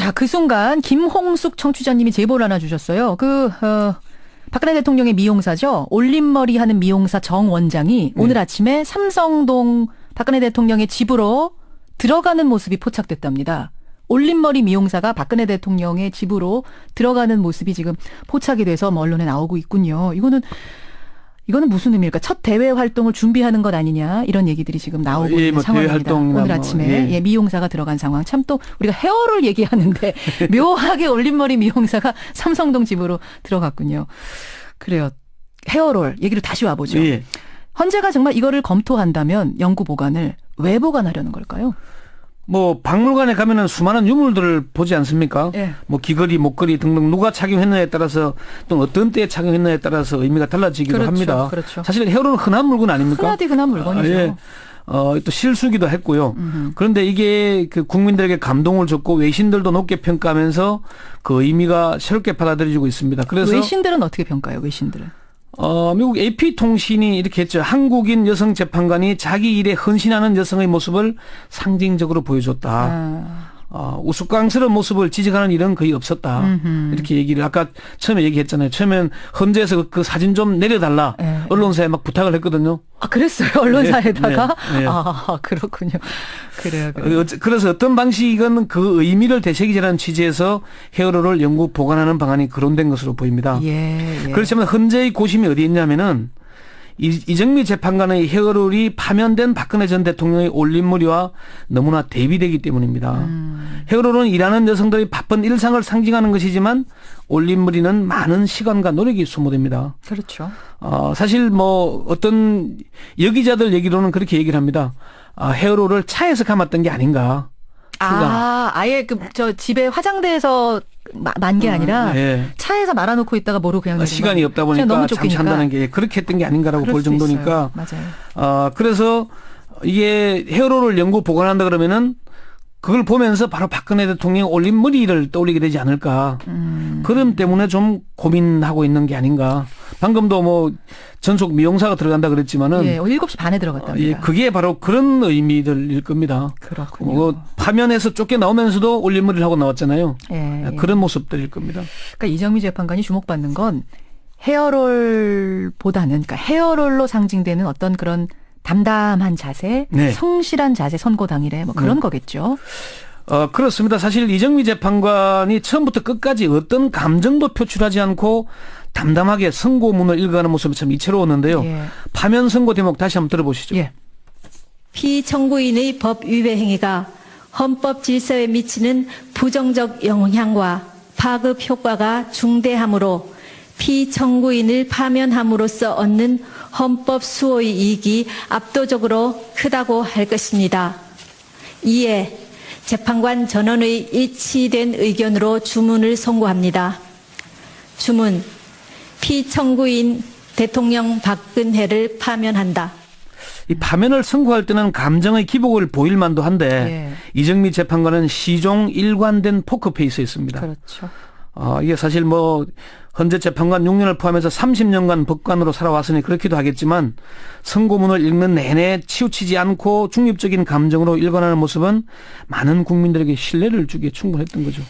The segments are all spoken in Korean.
자, 그 순간 김홍숙 청취자님이 제보를 하나 주셨어요. 박근혜 대통령의 미용사죠. 올림머리 하는 미용사 정 원장이 오늘 아침에 삼성동 박근혜 대통령의 집으로 들어가는 모습이 포착됐답니다. 올림머리 미용사가 박근혜 대통령의 집으로 들어가는 모습이 지금 포착이 돼서 언론에 나오고 있군요. 이거는 무슨 의미일까? 첫 대외 활동을 준비하는 것 아니냐 이런 얘기들이 지금 나오고 있는 상황입니다. 오늘 아침에 미용사가 들어간 상황. 참 또 우리가 헤어롤 얘기하는데 묘하게 올림머리 미용사가 삼성동 집으로 들어갔군요. 그래요. 헤어롤 얘기로 다시 와보죠. 예. 헌재가 정말 이거를 검토한다면 영구 보관을 왜 보관하려는 걸까요? 뭐 박물관에 가면은 수많은 유물들을 보지 않습니까? 예. 뭐 귀걸이, 목걸이 등등 누가 착용했느냐에 따라서 또 어떤 때에 착용했느냐에 따라서 의미가 달라지기도 합니다. 그렇죠. 사실 헤어롤은 흔한 물건 아닙니까? 흔한 물건이죠. 예. 또 실수기도 했고요. 그런데 이게 그 국민들에게 감동을 줬고 외신들도 높게 평가하면서 그 의미가 새롭게 받아들여지고 있습니다. 그래서 외신들은 어떻게 평가해요? 외신들은? 미국 AP통신이 이렇게 했죠. 한국인 여성 재판관이 자기 일에 헌신하는 여성의 모습을 상징적으로 보여줬다. 우스꽝스러운 모습을 지적하는 일은 거의 없었다. 이렇게 얘기를 아까 처음에 얘기했잖아요. 처음엔 헌재에서 그 사진 좀 내려달라. 네. 언론사에 막 부탁을 했거든요. 아, 그랬어요? 언론사에다가? 네. 아, 그렇군요. 그래요. 그래서 어떤 방식은 그 의미를 되새기자는 취지에서 헤어롤을 영구 보관하는 방안이 거론된 것으로 보입니다. 예. 그렇지만 헌재의 고심이 어디 있냐면은 이정미 재판관의 헤어롤이 파면된 박근혜 전 대통령의 올림머리와 너무나 대비되기 때문입니다. 헤어롤은 일하는 여성들의 바쁜 일상을 상징하는 것이지만 올림머리는 많은 시간과 노력이 소모됩니다. 그렇죠. 사실 뭐 어떤 여기자들 얘기로는 그렇게 얘기를 합니다. 헤어롤을 차에서 감았던 게 아닌가. 아예 집에 화장대에서 만 게 아니라 차에서 말아놓고 있다가 모르고 그냥 시간이 없다 보니까 잠시한다는 게 그렇게 했던 게 아닌가라고 볼 정도니까. 맞아요. 그래서 이게 헤어롤을 영구 보관한다 그러면은 그걸 보면서 바로 박근혜 대통령 올림머리를 떠올리게 되지 않을까. 그런 때문에 좀 고민하고 있는 게 아닌가. 방금도 뭐 전속 미용사가 들어간다 그랬지만은 7시 반에 들어갔답니다. 그게 바로 그런 의미들일 겁니다. 그렇군요. 파면에서 쫓겨나오면서도 올림머리를 하고 나왔잖아요. 그런 모습들일 겁니다. 그러니까 이정미 재판관이 주목받는 건 헤어롤보다는 그러니까 헤어롤로 상징되는 어떤 그런 담담한 자세, 성실한 자세, 선고 당일에 뭐 그런 거겠죠. 그렇습니다. 사실 이정미 재판관이 처음부터 끝까지 어떤 감정도 표출하지 않고 담담하게 선고문을 읽어가는 모습이 참 이채로웠는데요. 파면 선고 대목 다시 한번 들어보시죠. 피청구인의 법 위배 행위가 헌법 질서에 미치는 부정적 영향과 파급 효과가 중대하므로 피청구인을 파면함으로써 얻는 헌법 수호의 이익이 압도적으로 크다고 할 것입니다. 이에 재판관 전원의 일치된 의견으로 주문을 선고합니다. 주문, 피청구인 대통령 박근혜를 파면한다. 이 파면을 선고할 때는 감정의 기복을 보일 만도 한데 이정미 재판관은 시종 일관된 포커페이스였습니다. 그렇죠. 이게 사실 뭐 헌재 재판관 6년을 포함해서 30년간 법관으로 살아왔으니 그렇기도 하겠지만 선고문을 읽는 내내 치우치지 않고 중립적인 감정으로 읽어나는 모습은 많은 국민들에게 신뢰를 주기에 충분했던 거죠.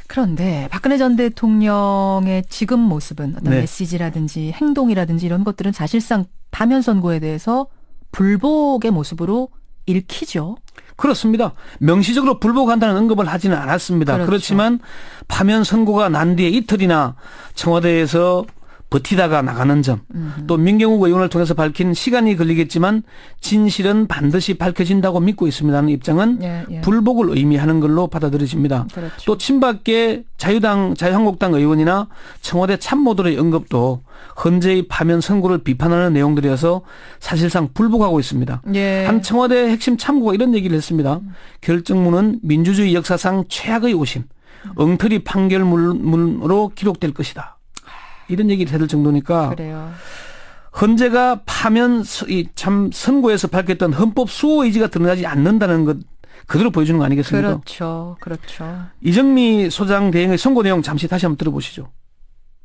그런데 박근혜 전 대통령의 지금 모습은 어떤 메시지라든지 행동이라든지 이런 것들은 사실상 파면 선고에 대해서 불복의 모습으로 읽히죠. 그렇습니다. 명시적으로 불복한다는 언급을 하지는 않았습니다. 그렇지만 파면 선고가 난 뒤에 이틀이나 청와대에서 버티다가 나가는 점, 또 민경욱 의원을 통해서 밝힌 시간이 걸리겠지만 진실은 반드시 밝혀진다고 믿고 있습니다는 입장은 불복을 의미하는 걸로 받아들여집니다. 또 친박계 자유한국당 의원이나 청와대 참모들의 언급도 헌재의 파면 선고를 비판하는 내용들이어서 사실상 불복하고 있습니다. 한 청와대 핵심 참고가 이런 얘기를 했습니다. 결정문은 민주주의 역사상 최악의 오심, 엉터리 판결문으로 기록될 것이다. 이런 얘기를 해줄 정도니까 헌재가 파면 선고에서 밝혔던 헌법 수호 의지가 드러나지 않는다는 것 그대로 보여주는 거 아니겠습니까? 그렇죠. 이정미 소장 대행의 선고 내용 잠시 다시 한번 들어보시죠.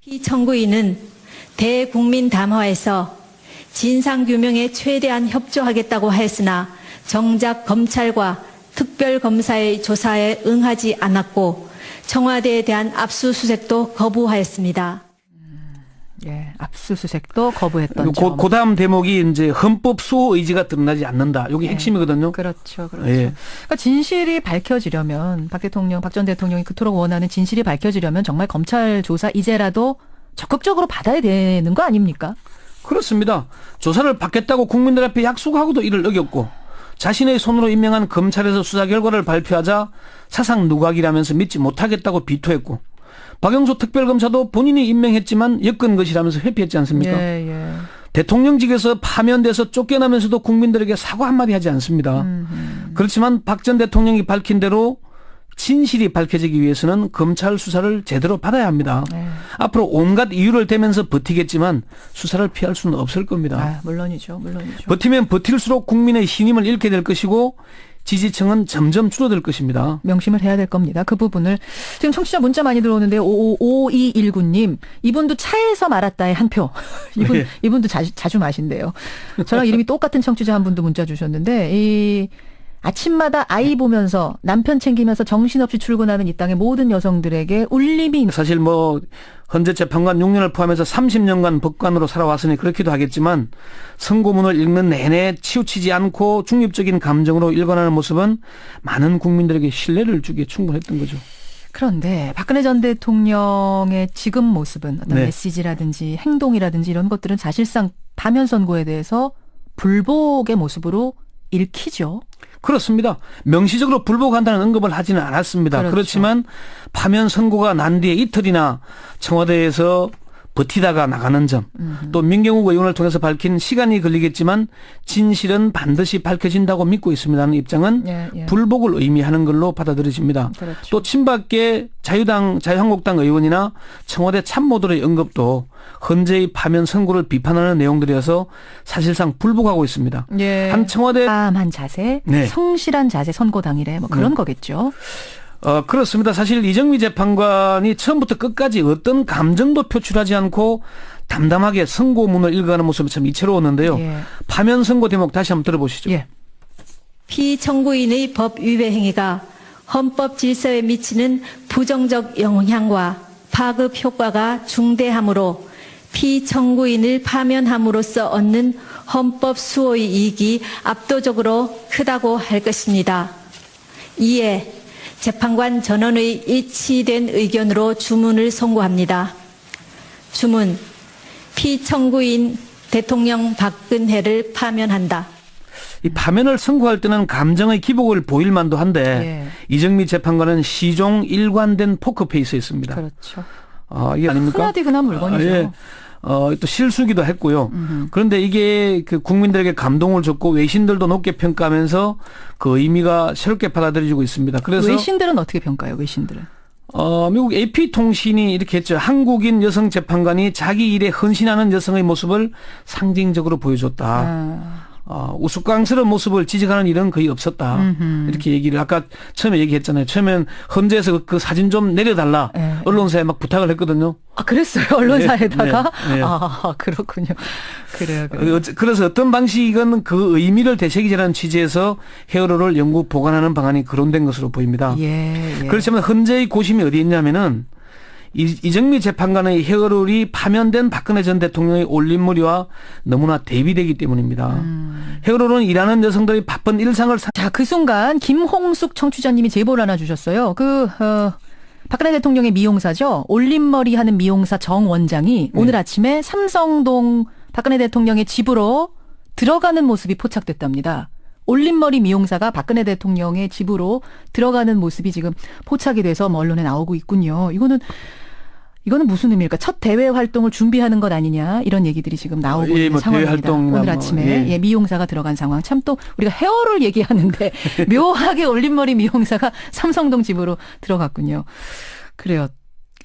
피청구인은 대국민 담화에서 진상규명에 최대한 협조하겠다고 하였으나 정작 검찰과 특별검사의 조사에 응하지 않았고 청와대에 대한 압수수색도 거부하였습니다. 예, 압수수색도 거부했던 점. 그 다음 대목이 이제 헌법 수호 의지가 드러나지 않는다. 이게 예. 핵심이거든요. 그렇죠, 그렇죠. 예. 그러니까 진실이 밝혀지려면 박 전 대통령이 그토록 원하는 진실이 밝혀지려면 정말 검찰 조사 이제라도 적극적으로 받아야 되는 거 아닙니까? 그렇습니다. 조사를 받겠다고 국민들 앞에 약속하고도 이를 어겼고 자신의 손으로 임명한 검찰에서 수사 결과를 발표하자 사상 누각이라면서 믿지 못하겠다고 비토했고 박영수 특별검사도 본인이 임명했지만 엮은 것이라면서 회피했지 않습니까? 예, 예. 대통령직에서 파면돼서 쫓겨나면서도 국민들에게 사과 한마디 하지 않습니다. 그렇지만 박 전 대통령이 밝힌 대로 진실이 밝혀지기 위해서는 검찰 수사를 제대로 받아야 합니다. 네. 앞으로 온갖 이유를 대면서 버티겠지만 수사를 피할 수는 없을 겁니다. 아, 물론이죠, 물론이죠. 버티면 버틸수록 국민의 신임을 잃게 될 것이고 지지층은 점점 줄어들 것입니다. 명심을 해야 될 겁니다. 그 부분을. 지금 청취자 문자 많이 들어오는데 5219님 이분도 차에서 말았다의 한 표. 네. 이분도 자주 마신대요. 저랑 이름이 똑같은 청취자 한 분도 문자 주셨는데 이 아침마다 아이 보면서 남편 챙기면서 정신없이 출근하는 이 땅의 모든 여성들에게 울림이 사실 뭐 헌재 재판관 6년을 포함해서 30년간 법관으로 살아왔으니 그렇기도 하겠지만 선고문을 읽는 내내 치우치지 않고 중립적인 감정으로 읽어나는 모습은 많은 국민들에게 신뢰를 주기에 충분했던 거죠. 그런데 박근혜 전 대통령의 지금 모습은 어떤 네. 메시지라든지 행동이라든지 이런 것들은 사실상 파면 선고에 대해서 불복의 모습으로 읽히죠. 그렇습니다. 명시적으로 불복한다는 언급을 하지는 않았습니다. 그렇죠. 그렇지만 파면 선고가 난 뒤에 이틀이나 청와대에서 버티다가 나가는 점, 또 민경욱 의원을 통해서 밝힌 시간이 걸리겠지만 진실은 반드시 밝혀진다고 믿고 있습니다는 입장은 예. 불복을 의미하는 걸로 받아들여집니다. 그렇죠. 또 친박계 자유한국당 의원이나 청와대 참모들의 언급도 헌재의 파면 선고를 비판하는 내용들이어서 사실상 불복하고 있습니다. 예. 한 청와대 한 자세, 네. 성실한 자세 선고 당일에 뭐 그런 거겠죠. 그렇습니다. 사실 이정미 재판관이 처음부터 끝까지 어떤 감정도 표출하지 않고 담담하게 선고문을 읽어가는 모습이 참 이채로웠는데요. 예. 파면 선고 대목 다시 한번 들어보시죠. 예. 피청구인의 법 위배 행위가 헌법 질서에 미치는 부정적 영향과 파급 효과가 중대하므로 피청구인을 파면함으로써 얻는 헌법 수호의 이익이 압도적으로 크다고 할 것입니다. 이에 재판관 전원의 일치된 의견으로 주문을 선고합니다. 주문, 피청구인 대통령 박근혜를 파면한다. 이 파면을 선고할 때는 감정의 기복을 보일 만도 한데 이정미 재판관은 시종 일관된 포커페이스였습니다. 그렇죠. 이게 아닙니까? 흔하디 흔한 물건이죠. 예. 또 실수기도 했고요. 그런데 이게 그 국민들에게 감동을 줬고 외신들도 높게 평가하면서 그 의미가 새롭게 받아들여지고 있습니다. 그래서 외신들은 어떻게 평가해요? 외신들은? 미국 AP통신이 이렇게 했죠. 한국인 여성 재판관이 자기 일에 헌신하는 여성의 모습을 상징적으로 보여줬다. 우스꽝스러운 모습을 지적하는 일은 거의 없었다. 이렇게 얘기를 아까 처음에 얘기했잖아요. 처음엔 헌재에서 그 사진 좀 내려달라. 네. 언론사에 막 부탁을 했거든요. 그랬어요? 언론사에다가? 네, 네. 그렇군요. 그래요. 그래서 어떤 방식은 그 의미를 되새기자는 취지에서 헤어로를 영구 보관하는 방안이 거론된 것으로 보입니다. 예. 그렇지만 헌재의 고심이 어디 있냐면은 이정미 재판관의 헤어롤이 파면된 박근혜 전 대통령의 올림머리와 너무나 대비되기 때문입니다. 헤어롤은 일하는 여성들의 바쁜 일상을 자, 그 순간 김홍숙 청취자님이 제보를 하나 주셨어요. 박근혜 대통령의 미용사죠. 올림머리 하는 미용사 정 원장이 오늘 아침에 삼성동 박근혜 대통령의 집으로 들어가는 모습이 포착됐답니다. 올림머리 미용사가 박근혜 대통령의 집으로 들어가는 모습이 지금 포착이 돼서 언론에 나오고 있군요. 이거는 무슨 의미일까? 첫 대외 활동을 준비하는 것 아니냐 이런 얘기들이 지금 나오고 있는 상황입니다. 오늘 아침에 미용사가 들어간 상황. 참 또 우리가 헤어를 얘기하는데 묘하게 올림머리 미용사가 삼성동 집으로 들어갔군요. 그래요.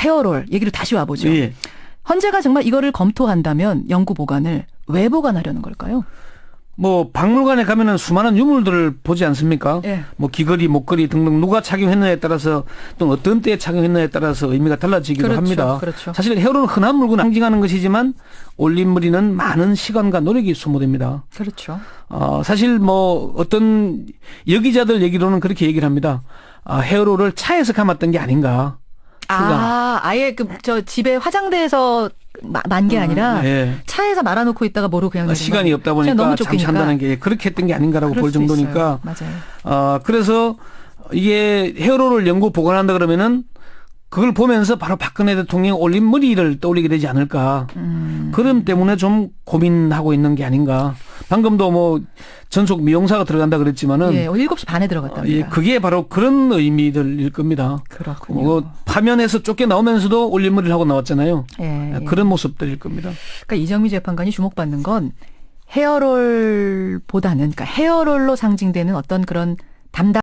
헤어롤 얘기로 다시 와보죠. 예. 헌재가 정말 이거를 검토한다면 영구 보관을 왜 보관하려는 걸까요? 뭐 박물관에 가면은 수많은 유물들을 보지 않습니까? 예. 뭐 귀걸이, 목걸이 등등 누가 착용했느냐에 따라서 또 어떤 때에 착용했느냐에 따라서 의미가 달라지기도 그렇죠, 합니다. 그렇죠. 사실 헤어로는 흔한 물건 상징하는 것이지만 올림머리는 많은 시간과 노력이 소모됩니다. 그렇죠. 사실 뭐 어떤 여기자들 얘기로는 그렇게 얘기를 합니다. 헤어로를 차에서 감았던 게 아닌가. 아예 저 집에 화장대에서 만 게 아니라 예. 차에서 말아놓고 있다가 모르고 그냥 내린 시간이 거예요. 없다 시간이 보니까 너무 잠시 쫓기니까. 한다는 게 그렇게 했던 게 아닌가라고 그럴 볼 수도 정도니까. 있어요. 맞아요. 그래서 이게 헤어롤을 연구 보관한다 그러면은 그걸 보면서 바로 박근혜 대통령 올린 머리를 떠올리게 되지 않을까. 그런 때문에 좀 고민하고 있는 게 아닌가. 방금도 뭐 전속 미용사가 들어간다 그랬지만은 예, 7시 반에 들어갔답니다. 예, 그게 바로 그런 의미들일 겁니다. 그렇군요. 화면에서 쫓겨 나오면서도 올린 머리를 하고 나왔잖아요. 예, 예. 그런 모습들일 겁니다. 그러니까 이정미 재판관이 주목받는 건 헤어롤보다는 그러니까 헤어롤로 상징되는 어떤 그런 담당